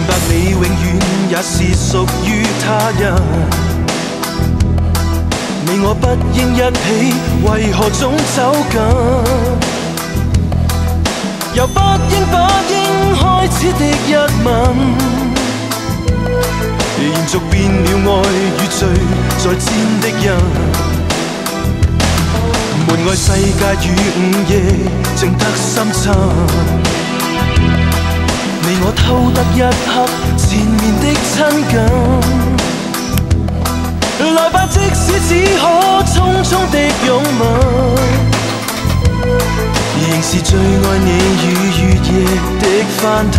白你永遠也是屬於他人，你我不應一起，為何總走近？又不應開始的一吻，延續變了愛與罪在戰的人，門外世界與午夜靜得深沉，你我偷得一刻纏綿的親近，來吧，即使只可匆匆的擁吻，仍是最愛你與月夜的翻騰。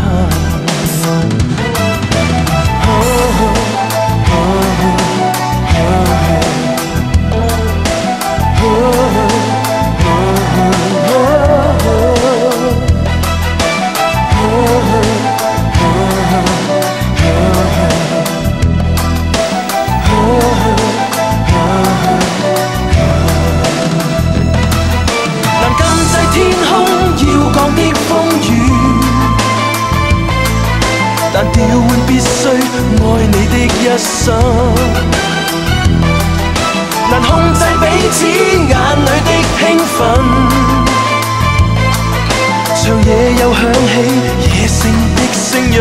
但調換必須愛你的一生，難控制彼此眼裏的興奮，長夜又響起野性的聲音。